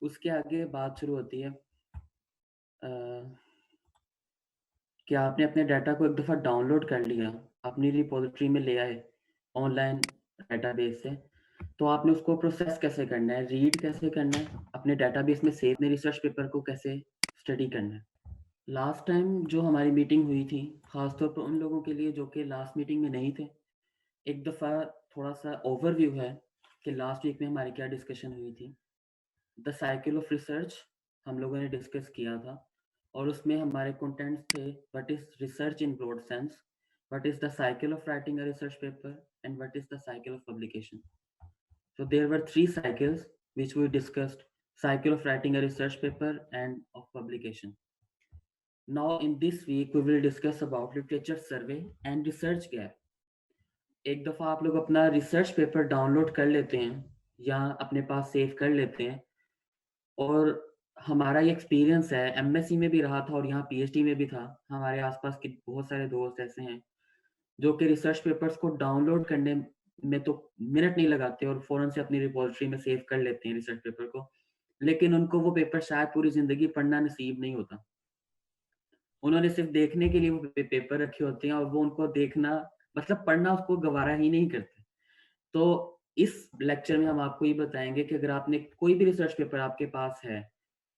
उसके आगे बात शुरू होती है अ, कि आपने अपने डाटा को एक दफ़ा डाउनलोड कर लिया, अपनी रिपॉज़िटरी में ले आए ऑनलाइन डाटाबेस से, तो आपने उसको प्रोसेस कैसे करना है, रीड कैसे करना है, अपने डाटाबेस में सेव अपने रिसर्च पेपर को कैसे स्टडी करना है। लास्ट टाइम जो हमारी मीटिंग हुई थी, ख़ास तौर पर उन लोगों के लिए जो कि लास्ट मीटिंग में नहीं थे, एक दफ़ा थोड़ा-सा ओवरव्यू है कि लास्ट वीक में हमारी क्या डिस्कशन हुई थी। द साइकिल ऑफ रिसर्च हम लोगों ने डिस्कस किया था और उसमें हमारे कंटेंट्स थे what is research in broad sense, what is the cycle of writing a research paper and what is the cycle of publication. So there were three cycles which we discussed: cycle of writing a research paper and of publication. Now in this week we will discuss about literature survey and research gap. एक दफ़ा आप लोग अपना research paper download कर लेते हैं या अपने पास सेव कर लेते हैं और हमारा ये एक्सपीरियंस है, एमएससी में भी रहा था और यहाँ पीएचडी में भी था। हमारे आस-पास के बहुत सारे दोस्त ऐसे हैं, जो कि रिसर्च पेपर्स को डाउनलोड करने में तो मिनट नहीं लगाते और फ़ौरन से अपनी रिपॉज़िटरी में सेव कर लेते हैं रिसर्च पेपर को। लेकिन उनको वो पेपर शायद पूरी ज़िंदगी पढ़ना नसीब नहीं होता। उन्होंने सिर्फ़ देखने के लिए वो पेपर रखे होते हैं और वो उनको देखना मतलब पढ़ना उसको गवारा ही नहीं करते। तो इस लेक्चर में हम आपको ये बताएँगे कि अगर आपने कोई भी रिसर्च पेपर आपके पास है,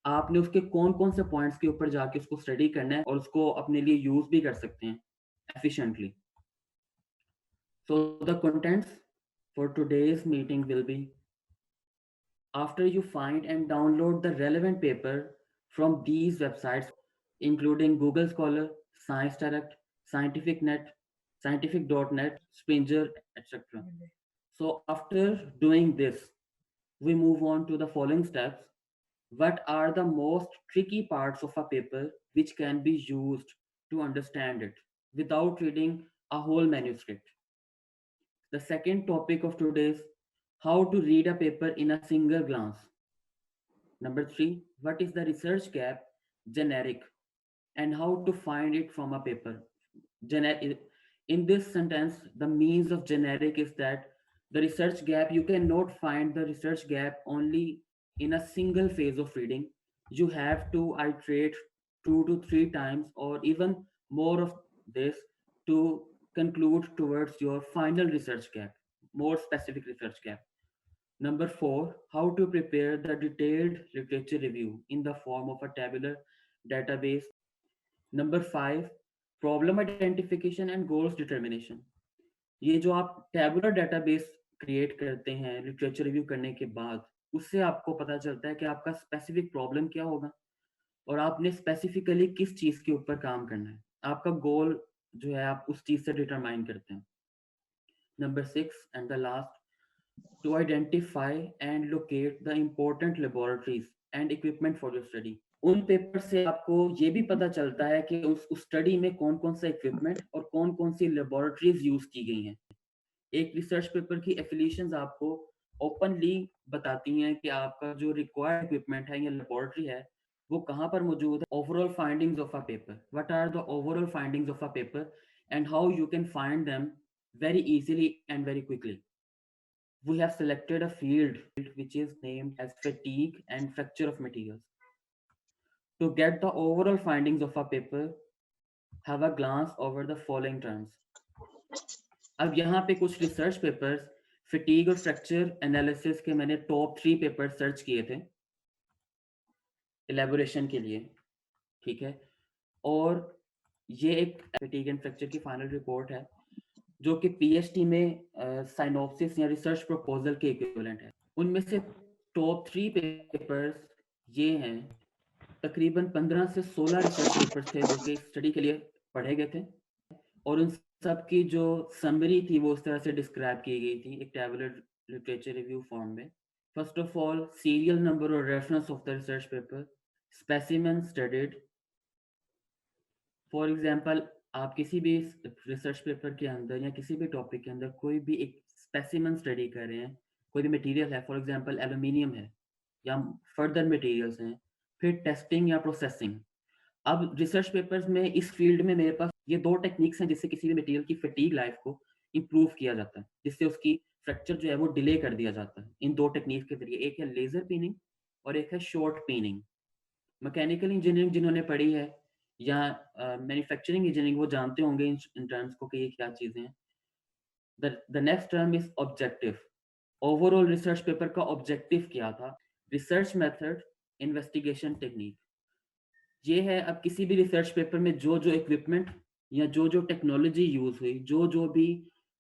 आपने उसके कौन-कौन से पॉइंट्स के ऊपर जाके उसको स्टडी करना है और उसको अपने लिए यूज़ भी कर सकते हैं efficiently. So the contents for today's meeting will be: after you find and download the relevant paper from these websites, including Google Scholar, Science Direct, Scientific Net, Scientific.net, Springer, etc. So after doing this, we move on to the following steps. What are the most tricky parts of a paper which can be used to understand it without reading a whole manuscript? The second topic of today is how to read a paper in a single glance. Number three, what is the research gap generic and how to find it from a paper. In this sentence, the means of generic is that the research gap, you cannot find the research gap only in a single phase of reading. You have to iterate 2 to 3 times or even more of this to conclude towards your final research gap, more specific research gap. Number four, how to prepare the detailed literature review in the form of a tabular database. Number five, problem identification and goals determination. ये जो आप tabular database create करते हैं literature review करने के बाद, उससे आपको पता चलता है कि आपका स्पेसिफिक प्रॉब्लम क्या होगा और आपने स्पेसिफिकली किस चीज़ के ऊपर काम करना है। आपका गोल जो है आप उस चीज़ से डिटरमाइन करते हैं। Number six and the last, to identify and locate the important laboratories and equipment for your study. उन पेपर से आपको ये भी पता चलता है कि उस स्टडी में कौन-कौन सा इक्विपमेंट और कौन-कौन सी लैबोरेटरीज यूज़ की गई हैं। एक रिसर्च पेपर की एफिलिएशंस आपको ओपनली बताती हैं कि आपका जो रिक्वायर्ड इक्विपमेंट है या लैबोरेटरी है, वो कहाँ पर मौजूद है। Overall findings of a paper, what are the overall findings of a paper and how you can find them very easily and very quickly. We have selected a field which is named as fatigue and fracture of materials. To get the overall findings of a paper, have a glance over the following terms. अब यहाँ पे कुछ research papers fatigue और fracture analysis के मैंने top 3 paper search किए थे elaboration के लिए, ठीक है। और ये एक फटीग एंड फ्रैक्चर की फाइनल रिपोर्ट है जो कि पीएचडी में साइनॉप्सिस या रिसर्च प्रपोजल के इक्विवेलेंट है। उनमें से टॉप 3 पेपर्स ये हैं। तकरीबन 15 से 16 रिसर्च पेपर्स थे जो कि स्टडी के लिए पढ़े गए थे और उन सब की जो समरी थी वो इस तरह से डिस्क्राइब की गई थी एक टैबुलर लिटरेचर रिव्यू फॉर्म में। First of all, serial number और reference of the research paper, specimen studied. For example, आप किसी भी रिसर्च पेपर के अंदर या किसी भी टॉपिक के अंदर कोई भी एक स्पेसिमेन स्टडी कर रहे हैं, कोई भी मटेरियल है, फॉर एग्जांपल एल्यूमीनियम है या फर्दर मटेरियल्स हैं, फिर टेस्टिंग या प्रोसेसिंग। अब रिसर्च पेपर्स में इस फील्ड में मेरे पास ये 2 टेक्निक्स हैं जिससे किसी भी मटेरियल की फटीग लाइफ को इम्प्रूव किया जाता है, जिससे उसकी फ्रैक्चर जो है वो डिले कर दिया जाता है। इन 2 टेक्निक्स के ज़रिए, एक है लेज़र पिनिंग और एक है शॉर्ट पीनिंग। मैकेनिकल इंजीनियरिंग जिन्होंने पढ़ी है या मैन्युफैक्चरिंग इंजीनियरिंग, वो जानते होंगे इन टर्म्स को कि ये क्या चीज़ें हैं। The next term is objective. Overall research paper का ऑब्जेक्टिव क्या था? Research method, investigation technique. ये है अब किसी भी रिसर्च पेपर में जो जो इक्विपमेंट या जो जो टेक्नोलॉजी यूज़ हुई, जो जो भी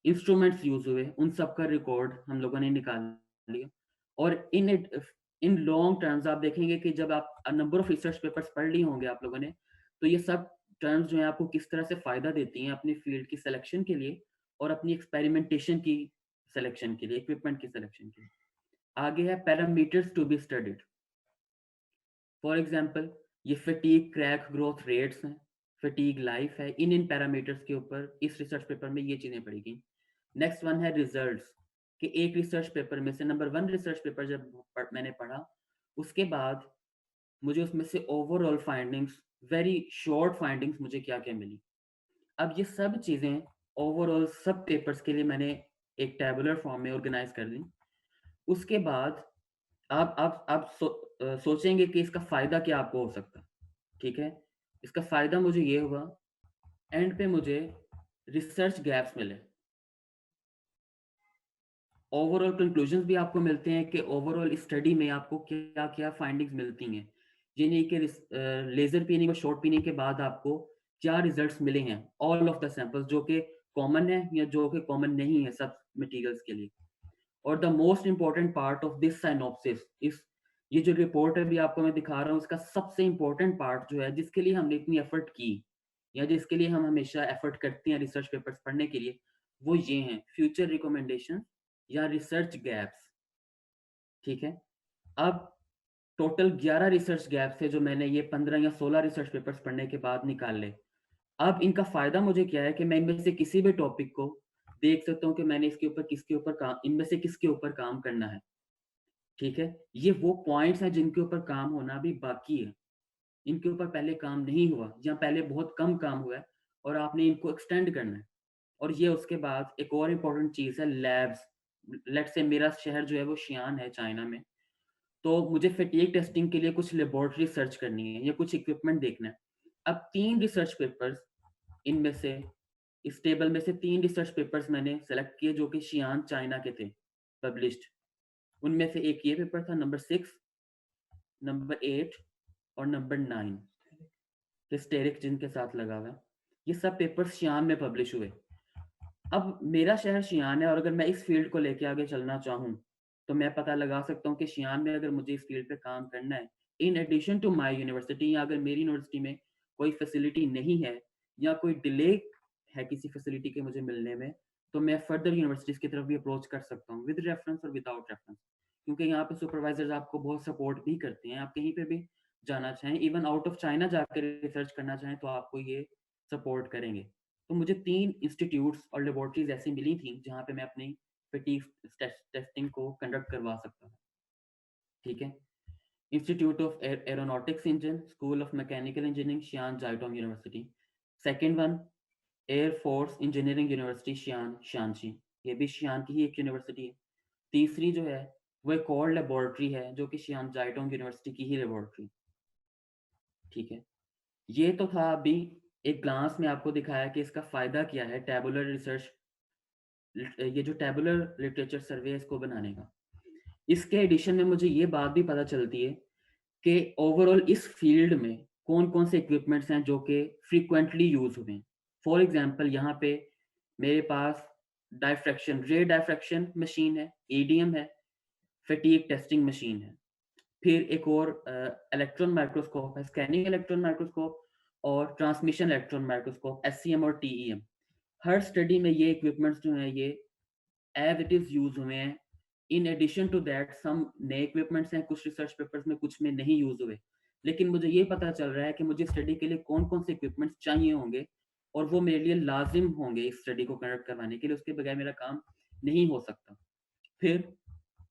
इंस्ट्रूमेंट्स यूज़ हुए, उन सब का रिकॉर्ड हम लोगों ने निकाल लिया। और इन लॉन्ग टर्म्स आप देखेंगे कि जब आप नंबर ऑफ रिसर्च पेपर्स पढ़ लिए होंगे आप लोगों ने, तो ये सब टर्म्स जो हैं आपको किस तरह से फ़ायदा देती हैं अपनी फील्ड की सिलेक्शन के लिए और अपनी एक्सपेरिमेंटेशन की सिलेक्शन के लिए, इक्विपमेंट की सिलेक्शन के लिए। आगे है parameters to be studied. For example, ये फटीग क्रैक ग्रोथ रेट्स हैं, फटीग लाइफ है, इन पैरामीटर्स के ऊपर इस रिसर्च पेपर में ये चीज़ें पढ़ी गई। नेक्स्ट वन है रिजल्ट्स, कि एक रिसर्च पेपर में से नंबर वन रिसर्च पेपर जब मैंने पढ़ा, उसके बाद मुझे उसमें से overall findings, very short findings मुझे क्या क्या मिली। अब ये सब चीज़ें ओवरऑल सब पेपर्स के लिए मैंने एक टेबुलर फॉर्म में ऑर्गेनाइज कर दी। उसके बाद आप सोचेंगे कि इसका फ़ायदा क्या आपको हो सकता है, ठीक है? इसका फ़ायदा मुझे ये हुआ, एंड पे मुझे रिसर्च गैप्स मिले। ओवरऑल कंक्लूजन्स भी आपको मिलते हैं कि ओवरऑल स्टडी में आपको क्या-क्या फाइंडिंग्स मिलती हैं। ये नहीं कि लेज़र पीनिंग और शॉर्ट पीनिंग के बाद आपको क्या रिज़ल्ट्स मिले हैं, ऑल ऑफ द सैंपल्स जो कि कॉमन है या जो कि कॉमन नहीं है सब मटीरियल्स के लिए। और the most important part of this synopsis इस ये जो रिपोर्ट अभी आपको मैं दिखा रहा हूँ, इसका सबसे इम्पोर्टेंट पार्ट जो है, जिसके लिए हमने इतनी एफर्ट की या जिसके लिए हम हमेशा एफर्ट करते हैं रिसर्च पेपर्स पढ़ने के लिए, वो ये हैं फ्यूचर रिकमेंडेशन या रिसर्च गैप्स। ठीक है? अब टोटल 11 रिसर्च गैप्स थे जो मैंने ये 15 या 16 रिसर्च पेपर्स पढ़ने के बाद निकाले। अब इनका फ़ायदा मुझे क्या है कि मैं इनमें से किसी भी टॉपिक को देख सकता हूँ कि मैंने इनमें से किसके ऊपर काम करना है। ठीक है? ये वो पॉइंट्स हैं जिनके ऊपर काम होना अभी बाकी है। इनके ऊपर पहले काम नहीं हुआ या पहले बहुत कम काम हुआ है और आपने इनको एक्सटेंड करना है। और ये उसके बाद एक और इम्पोर्टेंट चीज़ है लैब्स। लेट्स से मेरा शहर जो है वो शियान है चाइना में। तो मुझे फटीग टेस्टिंग के लिए कुछ लेबोरेटरी सर्च करनी है या कुछ इक्विपमेंट देखना है। अब 3 रिसर्च पेपर्स इनमें से इस टेबल में से 3 रिसर्च पेपर्स मैंने सेलेक्ट किए जो कि शियान चाइना के थे, पब्लिश्ड। उनमें से एक ये पेपर था नंबर 6, नंबर 8 और नंबर 9, हिस्टेरिक जिनके साथ लगा हुआ है। ये सब पेपर्स शियान में पब्लिश हुए। अब मेरा शहर शियान है और अगर मैं इस फ़ील्ड को लेके आगे चलना चाहूँ, तो मैं पता लगा सकता हूँ कि शियान में अगर मुझे इस फ़ील्ड पे काम करना है, in addition to my university, या अगर मेरी यूनिवर्सिटी में कोई फैसिलिटी नहीं है या कोई डिले है किसी फैसिलिटी के मुझे मिलने में, तो मैं फर्दर यूनिवर्सिटीज़ की तरफ भी अप्रोच कर सकता हूँ विद रेफरेंस और विदाउट रेफरेंस। क्योंकि यहाँ पे सुपरवाइज़र्स आपको बहुत सपोर्ट भी करते हैं। आप कहीं पे भी जाना चाहें, इवन आउट ऑफ चाइना जाकर रिसर्च करना चाहें, तो आपको ये सपोर्ट करेंगे। तो मुझे 3 इंस्टीट्यूट्स और लैबोरेटरीज़ ऐसी मिली थी, जहाँ पे मैं अपनी फटीग टेस्टिंग को कंडक्ट करवा सकता था। ठीक है? Institute of aeronautics engine, school of mechanical engineering, Xi'an Jiaotong university. Second one, air force engineering university Xi'an, Shaanxi. ये भी शियान की ही एक यूनिवर्सिटी है। तीसरी जो है, वो एक और लैबोरेटरी है, जो कि शियान जाइटोंग यूनिवर्सिटी की ही लैबोरेटरी। ठीक है? ये तो था अभी एक ग्लांस में आपको दिखाया कि इसका फ़ायदा क्या है टैबुलर रिसर्च, ये जो टैबुलर लिटरेचर सर्वे है इसको बनाने का। इसके एडिशन में मुझे ये बात भी पता चलती है कि ओवरऑल इस फ़ील्ड में कौन-कौन से इक्विपमेंट्स हैं जो कि फ्रीक्वेंटली यूज़ हुए हैं। फॉर एग्ज़ाम्पल यहाँ पे मेरे पास डायफ्रैक्शन, रे डायफ्रैक्शन मशीन है, ईडीएम है, फटीग टेस्टिंग मशीन है। फिर एक और इलेक्ट्रॉन माइक्रोस्कोप है, स्कैनिंग इलेक्ट्रॉन माइक्रोस्कोप और ट्रांसमिशन इलेक्ट्रॉन माइक्रोस्कोप, एससीएम और टीईएम। हर स्टडी में ये इक्विपमेंट्स जो हैं ये एज़ इट इज़ यूज़ हुए हैं। In addition to that some नए इक्विपमेंट्स हैं, कुछ रिसर्च पेपर्स में, कुछ में नहीं यूज़ हुए। लेकिन मुझे ये पता चल रहा है कि मुझे स्टडी के लिए कौन-कौन से इक्विपमेंट्स चाहिए होंगे और वो मेरे लिए लाज़िम होंगे इस स्टडी को कंडक्ट करवाने के लिए, उसके बगैर मेरा काम नहीं हो सकता। फिर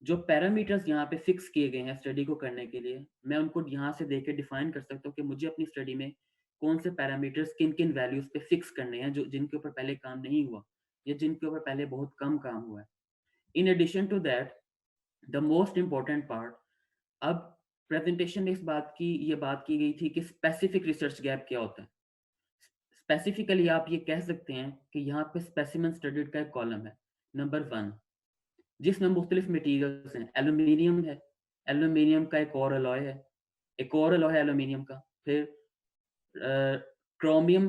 जो पैरामीटर्स यहाँ पे फिक्स किए गए हैं स्टडी को करने के लिए, मैं उनको यहाँ से देख के डिफाइन कर सकता हूँ कि मुझे अपनी स्टडी में कौन से पैरामीटर्स किन-किन वैल्यूज़ पे फिक्स करने हैं, जो जिनके ऊपर पहले काम नहीं हुआ या जिनके ऊपर पहले बहुत कम काम हुआ है। In addition to that, the most important part, अब प्रेजेंटेशन में ये बात की गई थी कि स्पेसिफिक रिसर्च गैप क्या होता है। स्पेसिफिकली आप ये कह सकते हैं कि यहाँ पे स्पेसिमेन स्टडीड का एक कॉलम है, नंबर 1, जिसमें मुख्तलिफ मटेरियल्स हैं। एल्यूमीनियम है, एल्यूमीनियम का एक और अलॉय है, एक और अलॉय है एल्यूमीनियम का। फिर क्रोमियम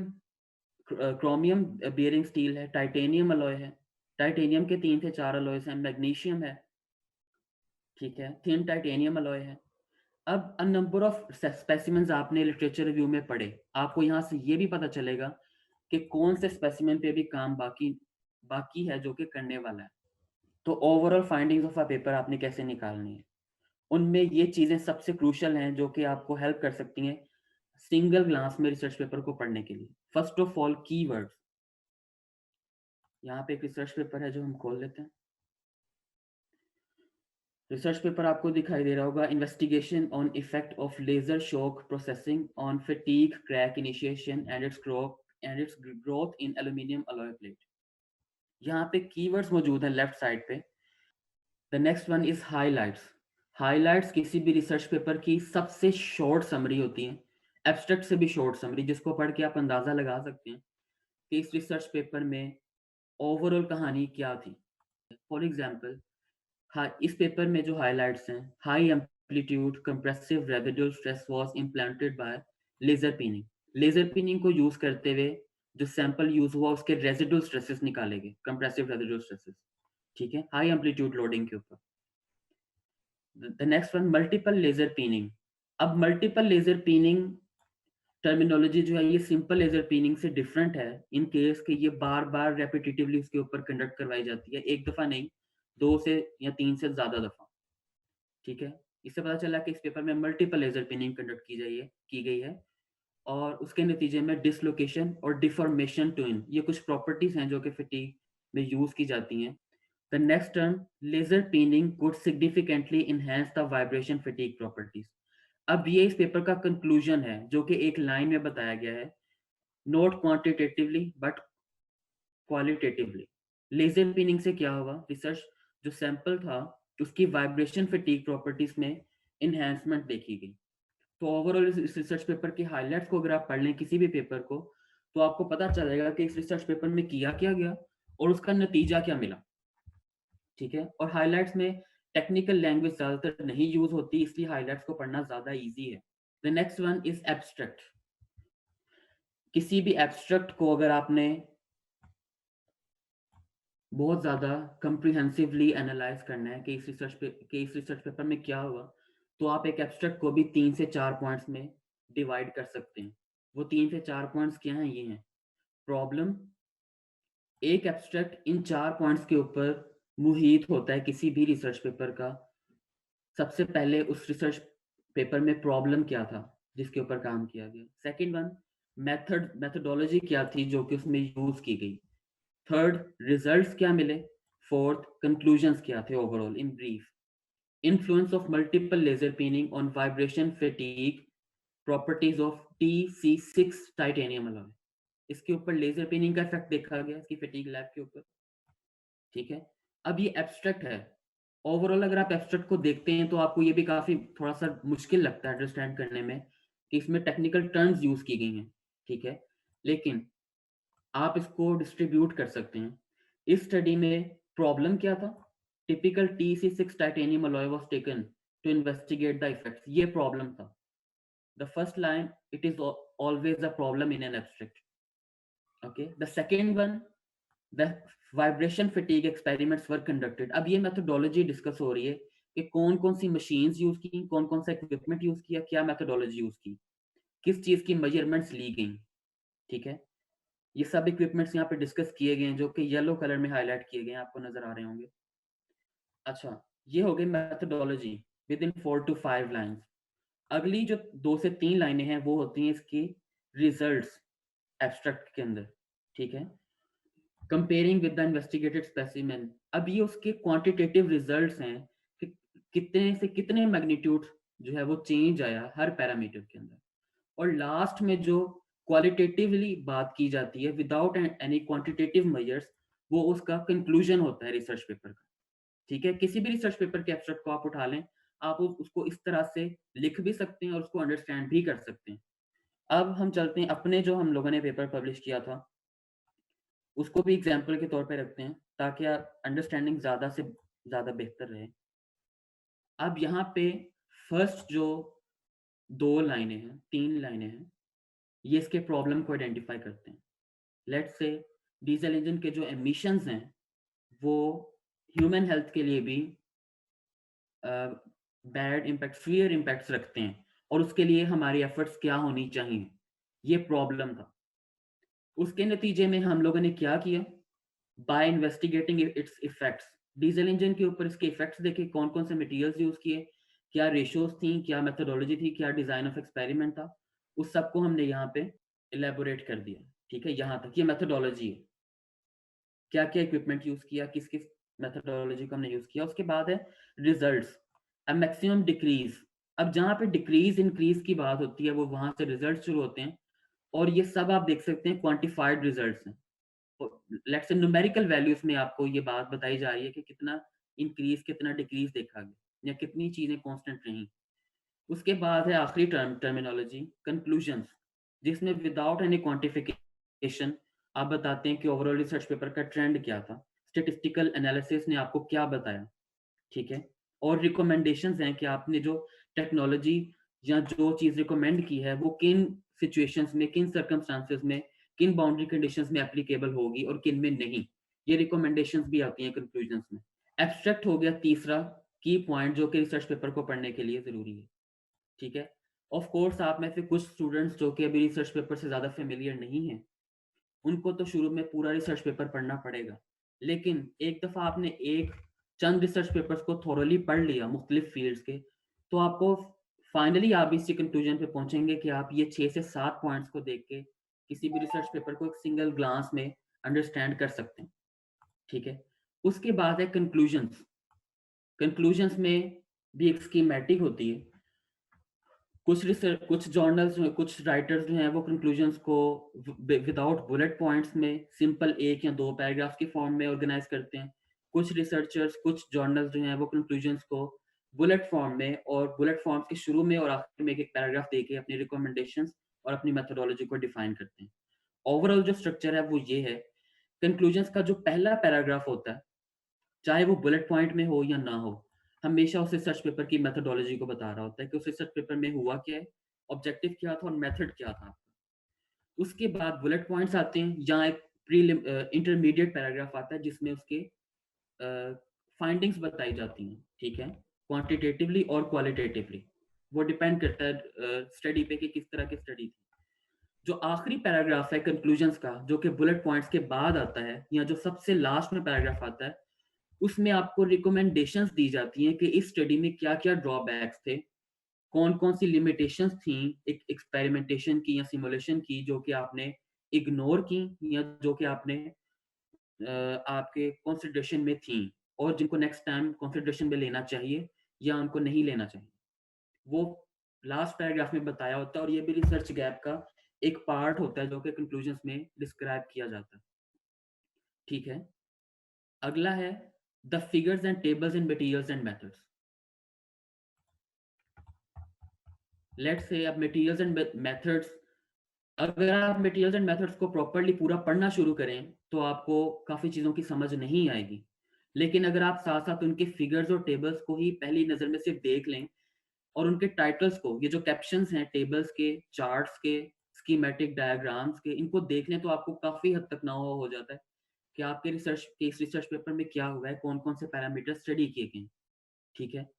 क्रोमियम बियरिंग स्टील है, टाइटेनियम अलॉय है, टाइटेनियम के 3 से 4 अलॉयज हैं, मैग्नीशियम है, ठीक है, थिन टाइटेनियम अलॉय है। अब अ नंबर ऑफ स्पेसिमेंस आपने लिटरेचर रिव्यू में पढ़े, आपको यहाँ से ये भी पता चलेगा कि कौन से स्पेसिमेन पे भी काम बाकी बाकी है जो कि करने वाला है। तो overall findings of a paper आपने कैसे निकालनी है, उनमें ये चीज़ें सबसे क्रूशियल हैं जो कि आपको हेल्प कर सकती हैं सिंगल ग्लांस में रिसर्च पेपर को पढ़ने के लिए। फर्स्ट ऑफ ऑल कीवर्ड्स, यहाँ पे एक रिसर्च पेपर है जो हम खोल लेते हैं। रिसर्च पेपर आपको दिखाई दे रहा होगा, investigation on effect of laser shock processing on fatigue crack initiation and its growth in aluminium alloy plate. यहाँ पे कीवर्ड्स मौजूद हैं लेफ्ट साइड पे। The next one is highlights. Highlights किसी भी रिसर्च पेपर की सबसे शॉर्ट समरी होती है, एब्स्ट्रैक्ट से भी शॉर्ट समरी, जिसको पढ़ के आप अंदाजा लगा सकते हैं कि इस रिसर्च पेपर में ओवरऑल कहानी क्या थी। फॉर एग्जाम्पल, हाँ, इस पेपर में जो हाइलाइट्स हैं, high amplitude compressive residual stress was implanted by laser peening. Laser peening को यूज करते हुए जो सैंपल यूज हुआ उसके रेसिडुअल स्ट्रेसेस निकाले गए, कंप्रेसिव रेसिडुअल स्ट्रेसेस, ठीक है, हाई एम्पलीट्यूड लोडिंग के ऊपर। The next one multiple laser peening. अब मल्टीपल लेजर पीनिंग टर्मिनोलॉजी जो है ये सिंपल लेजर पीनिंग से डिफरेंट है, इन केस कि ये बार बार रेपिटेटिवली उसके ऊपर कंडक्ट करवाई जाती है, एक दफा नहीं, 2 से या 3 से ज्यादा दफा, ठीक है। इससे पता चला कि इस पेपर में मल्टीपल लेजर पिनिंग कंडक्ट की गई है और उसके नतीजे में डिसलोकेशन और डिफॉर्मेशन ट्विन, ये कुछ प्रॉपर्टीज हैं जो कि फटीग में यूज की जाती हैं। The next term, laser peening could significantly enhance the vibration fatigue properties. अब ये इस पेपर का कंक्लूजन है जो कि एक लाइन में बताया गया है, not quantitatively but qualitatively. Laser peening से क्या हुआ, रिसर्च जो सैंपल था उसकी वाइब्रेशन फटीग प्रॉपर्टीज में इन्हेंसमेंट देखी गई। तो ओवरऑल इस रिसर्च पेपर की हाइलाइट्स को अगर आप पढ़ लें किसी भी पेपर को, तो आपको पता चलेगा कि इस रिसर्च पेपर में किया क्या गया और उसका नतीजा क्या मिला, ठीक है। और हाइलाइट्स में टेक्निकल लैंग्वेज ज़्यादातर नहीं यूज होती, इसलिए हाइलाइट्स को पढ़ना ज़्यादा ईजी है। The next one is abstract. किसी भी एब्स्ट्रैक्ट को अगर आपने बहुत ज़्यादा कंप्रिहेंसिवली एनालाइज करना है कि इस रिसर्च पेपर में क्या हुआ, तो आप एक एब्स्ट्रैक्ट को भी 3 से 4 पॉइंट्स में डिवाइड कर सकते हैं। वो 3 से 4 पॉइंट्स क्या हैं, ये हैं प्रॉब्लम। एक एब्स्ट्रैक्ट इन 4 पॉइंट्स के ऊपर मुहित होता है किसी भी रिसर्च पेपर का। सबसे पहले उस रिसर्च पेपर में प्रॉब्लम क्या था जिसके ऊपर काम किया गया। सेकंड वन, मेथडोलॉजी क्या थी जो कि उसमें यूज की गई। थर्ड, रिजल्ट्स क्या मिले। फोर्थ, कंक्लूजन्स क्या थे overall in brief. Influence of multiple laser peening on vibration fatigue properties of TC6 titanium alloy. इसके ऊपर लेजर पीनिंग का इफेक्ट देखा गया इसकी फटीग लैब के ऊपर, ठीक है। अब ये एब्स्ट्रैक्ट है, ओवरऑल अगर आप एब्स्ट्रैक्ट को देखते हैं तो आपको ये भी काफी थोड़ा सा मुश्किल लगता है अंडरस्टैंड करने में कि इसमें टेक्निकल टर्म्स यूज की गई हैं, ठीक है, लेकिन आप इसको डिस्ट्रीब्यूट कर सकते हैं। इस स्टडी में प्रॉब्लम क्या था, typical TC6 titanium alloy was taken to investigate the effects, ये प्रॉब्लम था। The first line, it is always a problem in an abstract, okay. The second one, the vibration fatigue experiments were conducted. अब ये methodology discuss हो रही है कि कौन कौन सी मशीन्स यूज की, कौन कौन सा इक्विपमेंट यूज किया, क्या मेथोडोलॉजी यूज की, किस चीज की मेजरमेंट्स ली गई, ठीक है। ये सब इक्विपमेंट्स यहाँ पे डिस्कस किए गए हैं जो कि येलो कलर में हाईलाइट किए गए हैं, आपको नजर आ रहे होंगे। अच्छा, ये हो गई methodology with in 4 to 5 lines. अगली जो 2 से 3 लाइनें हैं वो होती हैं इसकी रिजल्ट्स एब्स्ट्रैक्ट के अंदर, ठीक है। Comparing with the investigated specimen, अब ये उसके क्वांटिटेटिव रिजल्ट्स हैं कि कितने से कितने मैग्नीट्यूड जो है वो चेंज आया हर पैरामीटर के अंदर। और लास्ट में जो क्वालिटेटिवली बात की जाती है विदाउट एनी क्वांटिटेटिव मेजर्स, वो उसका कंक्लूजन होता है रिसर्च पेपर का, ठीक है। किसी भी रिसर्च पेपर के एब्स्ट्रैक्ट को आप उठा लें, आप उसको इस तरह से लिख भी सकते हैं और उसको अंडरस्टैंड भी कर सकते हैं। अब हम चलते हैं अपने जो हम लोगों ने पेपर पब्लिश किया था, उसको भी एग्ज़ाम्पल के तौर पे रखते हैं, ताकि अंडरस्टैंडिंग ज़्यादा से ज़्यादा बेहतर रहे। अब यहाँ पे फर्स्ट जो 2 लाइनें हैं, 3 लाइनें हैं, ये इसके प्रॉब्लम को आइडेंटिफ़ाई करते हैं। लेट्स से डीज़ल इंजन के जो एमिशंस हैं, वो ह्यूमन हेल्थ के लिए भी बैड इम्पैक्ट, सीवियर इम्पैक्ट्स रखते हैं और उसके लिए हमारी एफर्ट्स क्या होनी चाहिए, ये प्रॉब्लम था। उसके नतीजे में हम लोगों ने क्या किया, by investigating its effects, diesel engine के ऊपर इसके इफेक्ट्स देखे, कौन कौन से मटेरियल्स यूज किए, क्या रेशियोज थी, क्या मेथोडोलॉजी थी, क्या डिजाइन ऑफ एक्सपेरिमेंट था, उस सबको हमने यहाँ पे इलेबोरेट कर दिया। ठीक है, यहाँ तक ये मेथोडोलॉजी है, क्या क्या इक्विपमेंट यूज किया, किस किस मेथोडोलॉजी को हमने यूज किया। उसके बाद है रिजल्ट्स, अब मैक्सिमम डिक्रीज, अब जहाँ पे डिक्रीज इंक्रीज की बात होती है वो वहां से रिजल्ट शुरू होते हैं, और ये सब आप देख सकते हैं क्वांटिफाइड रिजल्ट्स हैं। लेट्स से न्यूमेरिकल वैल्यूज में आपको ये बात बताई जा रही है कि कितना इंक्रीज कितना डिक्रीज देखा गया या कितनी चीजें कांस्टेंट रहीं। उसके बाद है आखिरी टर्मिनोलॉजी कंक्लूजन्स, जिसमें विदाउट एनी क्वांटिफिकेशन आप बताते हैं कि ओवरऑल रिसर्च पेपर का ट्रेंड क्या था, स्टेटिस्टिकल एनालिसिस ने आपको क्या बताया। ठीक है, और रिकमेंडेशंस हैं कि आपने जो टेक्नोलॉजी या जो चीज़ रिकमेंड की है वो किन सिचुएशंस में, किन सर्कमस्टांसेस में, किन बाउंड्री कंडीशंस में एप्लीकेबल होगी और किन में नहीं। ये रिकमेंडेशंस भी आती हैं कंक्लूजन्स में। एब्स्ट्रैक्ट हो गया तीसरा की पॉइंट जो कि रिसर्च पेपर को पढ़ने के लिए ज़रूरी है। ठीक है, ऑफ कोर्स आप में से कुछ स्टूडेंट्स जो कि अभी रिसर्च पेपर से ज़्यादा फेमिलियर नहीं हैं, उनको तो शुरू में पूरा रिसर्च पेपर पढ़ना पड़ेगा। लेकिन एक दफ़ा आपने एक चंद रिसर्च पेपर्स को थॉरोली पढ़ लिया मुख्तलिफ फील्ड्स के, तो आपको फाइनली आप इसी कंक्लूजन पे पहुंचेंगे कि आप ये 6 से 7 पॉइंट्स को देख के किसी भी रिसर्च पेपर को एक सिंगल ग्लांस में अंडरस्टैंड कर सकते हैं। ठीक है, उसके बाद है कंक्लूजन्स। कंक्लूजन्स में भी एक स्कीमेटिक होती है। कुछ जर्नल्स में कुछ राइटर्स जो हैं वो कंक्लूजन्स को विदाउट बुलेट पॉइंट्स में सिंपल 1 या 2 पैराग्राफ्स के फॉर्म में ऑर्गेनाइज करते हैं। कुछ रिसर्चर्स, कुछ जर्नल्स जो हैं वो कंक्लूजन्स को बुलेट फॉर्म में और बुलेट फॉर्म्स के शुरू में और आखिर में एक पैराग्राफ देके अपनी रिकमेंडेशंस और अपनी मेथोडोलॉजी को डिफाइन करते हैं। ओवरऑल जो स्ट्रक्चर है वो ये है, कंक्लूजन्स का जो पहला पैराग्राफ होता है, चाहे वो बुलेट पॉइंट में हो या ना हो, हमेशा उस रिसर्च पेपर की मेथोडोलॉजी को बता रहा होता है कि उस रिसर्च पेपर में हुआ क्या है, ऑब्जेक्टिव क्या था और मेथड क्या था आपका। उसके बाद बुलेट पॉइंट्स आते हैं, जहाँ एक इंटरमीडिएट पैराग्राफ आता है जिसमें उसके फाइंडिंग्स बताई जाती हैं। ठीक है, क्वांटिटेटिवली और क्वालिटेटिवली, वो डिपेंड करता है स्टडी पे कि किस तरह की स्टडी थी। जो आखिरी पैराग्राफ है कंक्लूजन्स का, जो कि बुलेट पॉइंट्स के बाद आता है या जो सबसे लास्ट में पैराग्राफ आता है, उसमें आपको रिकमेंडेशंस दी जाती हैं कि इस स्टडी में क्या-क्या ड्रॉबैक्स थे, कौन-कौन सी लिमिटेशंस थी एक एक्सपेरिमेंटेशन की या सिमुलेशन की जो कि आपने इग्नोर की या जो कि आपने आपके कंसिडरेशन में थी और जिनको नेक्स्ट टाइम कंसिडरेशन में लेना चाहिए या उनको नहीं लेना चाहिए। वो लास्ट पैराग्राफ में बताया होता है और ये भी रिसर्च गैप का एक पार्ट होता है जो कि कंक्लूजन्स में डिस्क्राइब किया जाता है। ठीक है, अगला है the figures and tables in materials and methods. Let's say अब मटेरियल्स एंड मेथड्स, अगर आप मटेरियल्स एंड मेथड्स को प्रॉपर्ली पूरा पढ़ना शुरू करें तो आपको काफ़ी चीज़ों की समझ नहीं आएगी। लेकिन अगर आप साथ-साथ उनके फिगर्स और टेबल्स को ही पहली नज़र में सिर्फ देख लें और उनके टाइटल्स को, ये जो कैप्शंस हैं टेबल्स के, चार्ट्स के, स्कीमेटिक डायग्राम्स के, इनको देख लें तो आपको काफ़ी हद तक नाउ हो जाता है कि आपके इस रिसर्च पेपर में क्या हुआ है, कौन-कौन से पैरामीटर स्टडी किए गए हैं। ठीक है?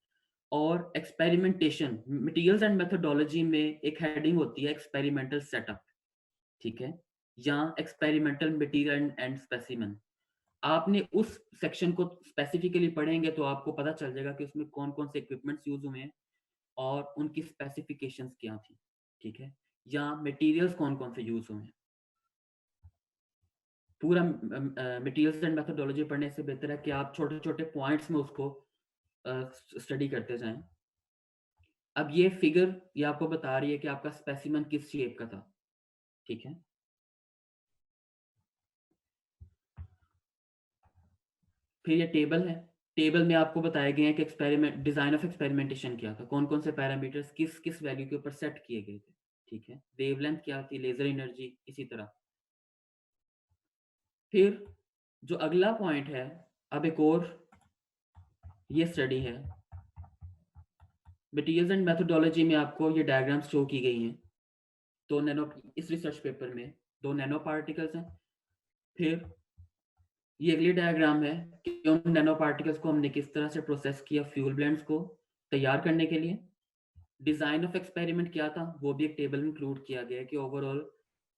और एक्सपेरिमेंटेशन, मटेरियल्स एंड मेथोडोलॉजी में एक हेडिंग होती है एक्सपेरिमेंटल सेटअप। ठीक है? या एक्सपेरिमेंटल मटेरियल एंड स्पेसिमेन। आपने उस सेक्शन को स्पेसिफिकली पढ़ेंगे तो आपको पता चल जाएगा कि उसमें कौन-कौन से इक्विपमेंट्स यूज़ हुए हैं और उनकी स्पेसिफिकेशंस क्या थी। ठीक है? या मटेरियल्स कौन-कौन से यूज़ हुए हैं। पूरा मटेरियल्स एंड मेथोडोलॉजी पढ़ने से बेहतर है कि आप छोटे-छोटे पॉइंट्स में उसको स्टडी करते जाएँ। अब ये फिगर ये आपको बता रही है कि आपका स्पेसिमेन किस शेप का था। ठीक है? फिर ये टेबल है। टेबल में आपको बताए गए हैं कि एक्सपेरिमेंट डिजाइन ऑफ एक्सपेरिमेंटेशन क्या था, कौन कौन से पैरामीटर्स किस किस वैल्यू के ऊपर सेट किए गए थे। ठीक है, वेवलेंथ क्या थी, लेजर एनर्जी, इसी तरह। फिर जो अगला पॉइंट है, अब एक और ये स्टडी है, मटेरियल्स एंड मेथोडोलॉजी में आपको ये डायग्राम्स शो की गई हैं। दो नैनो, इस रिसर्च पेपर में दो नैनो पार्टिकल्स हैं। फिर ये अगली डायग्राम है कि उन नैनो पार्टिकल्स को हमने किस तरह से प्रोसेस किया फ्यूल ब्लेंड्स को तैयार करने के लिए। डिजाइन ऑफ एक्सपेरिमेंट क्या था, वो भी एक टेबल में इंक्लूड किया गया है कि ओवरऑल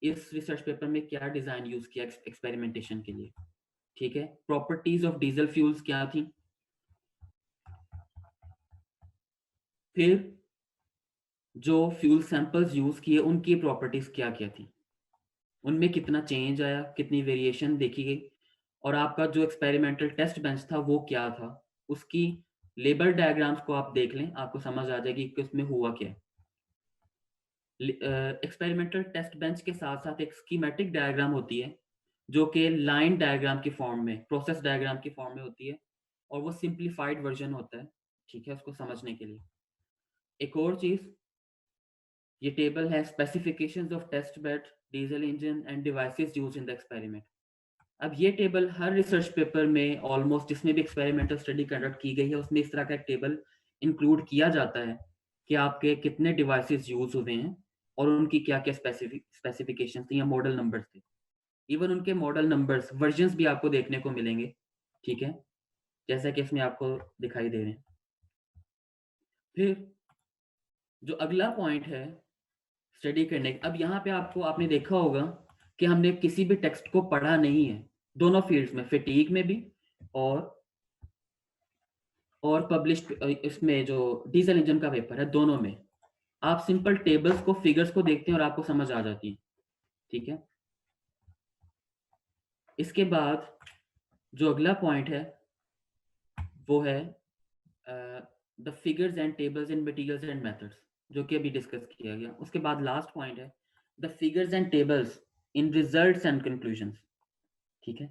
इस रिसर्च पेपर में क्या डिजाइन यूज किया एक्सपेरिमेंटेशन के लिए। ठीक है, प्रॉपर्टीज ऑफ डीजल फ्यूल्स क्या थी। फिर जो फ्यूल सैंपल्स यूज किए उनकी प्रॉपर्टीज क्या क्या थी, उनमें कितना चेंज आया, कितनी वेरिएशन देखी गई, और आपका जो एक्सपेरिमेंटल टेस्ट बेंच था वो क्या था, उसकी लेबल डायग्राम्स को आप देख लें, आपको समझ आ जाएगी कि उसमें हुआ क्या है। एक्सपेरिमेंटल टेस्ट बेंच के साथ साथ एक स्कीमेटिक डायग्राम होती है जो कि लाइन डायग्राम की फॉर्म में, प्रोसेस डायग्राम की फॉर्म में होती है, और वो सिंप्लीफाइड वर्जन होता है। ठीक है, उसको समझने के लिए एक और चीज, ये टेबल है specifications of test bed, diesel engine and devices use in the experiment. अब ये टेबल हर रिसर्च पेपर में ऑलमोस्ट जिसमें भी एक्सपेरिमेंटल स्टडी कंडक्ट की गई है उसमें इस तरह का एक टेबल इंक्लूड किया जाता है कि आपके कितने डिवाइसेस यूज हुए हैं और उनकी क्या क्या स्पेसिफिकेशन थी या मॉडल नंबर्स थे। इवन उनके मॉडल नंबर्स वर्जन्स भी आपको देखने को मिलेंगे। ठीक है, जैसा कि इसमें आपको दिखाई दे रहे हैं। फिर जो अगला पॉइंट है स्टडी करने, अब यहाँ पे आपको, आपने देखा होगा कि हमने किसी भी टेक्स्ट को पढ़ा नहीं है, दोनों फील्ड्स में, फैटीग में भी और पब्लिश्ड इसमें जो डीजल इंजन का पेपर है, दोनों में आप सिंपल टेबल्स को, फिगर्स को देखते हैं और आपको समझ आ जाती है। ठीक है, इसके बाद जो अगला पॉइंट है वो है the figures and tables in materials and methods, जो कि अभी डिस्कस किया गया। उसके बाद लास्ट पॉइंट है the figures and tables in results and conclusions. ठीक है,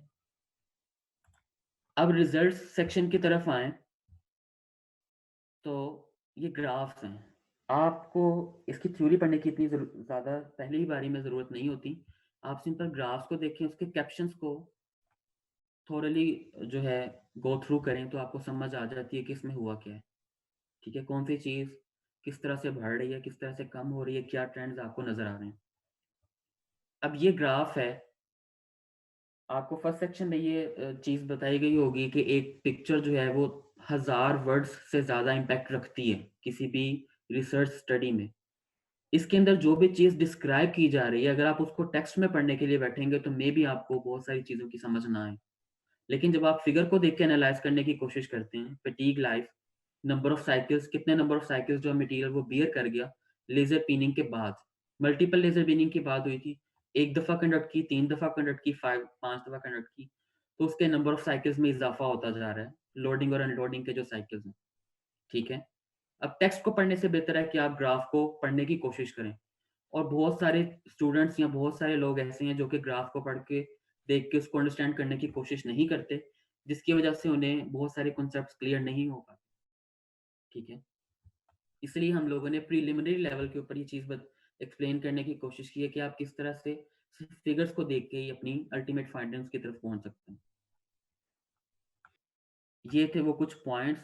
अब रिजल्ट्स सेक्शन की तरफ आए तो ये ग्राफ्स हैं। आपको इसकी थ्योरी पढ़ने की इतनी ज़्यादा पहली ही बारी में ज़रूरत नहीं होती। आप सिंपल ग्राफ्स को देखें, उसके कैप्शंस को थोरली जो है गो थ्रू करें तो आपको समझ आ जाती है कि इसमें हुआ क्या है। ठीक है, कौन सी चीज़ किस तरह से बढ़ रही है, किस तरह से कम हो रही है, क्या ट्रेंड्स आपको नज़र आ रहे हैं। अब ये ग्राफ है, आपको फर्स्ट सेक्शन में ये चीज़ बताई गई होगी कि एक पिक्चर जो है वो 1000 वर्ड्स से ज़्यादा इम्पैक्ट रखती है किसी भी रिसर्च स्टडी में। इसके अंदर जो भी चीज़ डिस्क्राइब की जा रही है, अगर आप उसको टेक्स्ट में पढ़ने के लिए बैठेंगे तो मे बी आपको बहुत सारी चीज़ों की समझ ना आए। लेकिन जब आप फिगर को देख के एनालाइज करने की कोशिश करते हैं, fatigue life, number of cycles, कितने नंबर ऑफ साइकिल्स जो मटेरियल वो बियर कर गया लेजर पीनिंग के बाद, मल्टीपल लेजर पीनिंग की बात हुई थी, एक दफ़ा कंडक्ट की, 3 दफ़ा कंडक्ट की, 5 दफ़ा कंडक्ट की, तो उसके नंबर ऑफ साइकिल्स में इजाफा होता जा रहा है, लोडिंग और अनलोडिंग के जो साइकिल्स हैं। ठीक है, अब टेक्स्ट को पढ़ने से बेहतर है कि आप ग्राफ को पढ़ने की कोशिश करें। और बहुत सारे स्टूडेंट्स या बहुत सारे लोग ऐसे हैं जो कि ग्राफ को पढ़ के, देख के उसको अंडरस्टैंड करने की कोशिश नहीं करते, जिसकी वजह से उन्हें बहुत सारे कॉन्सेप्ट्स क्लियर नहीं हो पाते। ठीक है, इसलिए हम लोगों ने प्रीलिमिनरी लेवल के ऊपर ये चीज़ एक्सप्लेन करने की कोशिश की है कि आप किस तरह से फिगर्स को देख के ही अपनी अल्टीमेट फाइंडिंग्स की तरफ पहुंच सकते हैं। ये थे वो कुछ पॉइंट्स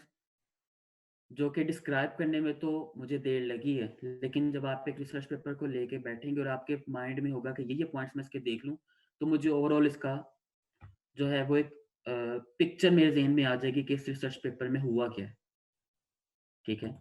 जो कि डिस्क्राइब करने में तो मुझे देर लगी है, लेकिन जब आप एक रिसर्च पेपर को लेके बैठेंगे और आपके माइंड में होगा कि ये पॉइंट्स मैं इसके देख लूँ, तो मुझे ओवरऑल इसका जो है वो एक पिक्चर मेरे ज़हन में आ जाएगी कि इस रिसर्च पेपर में हुआ क्या है। ठीक है?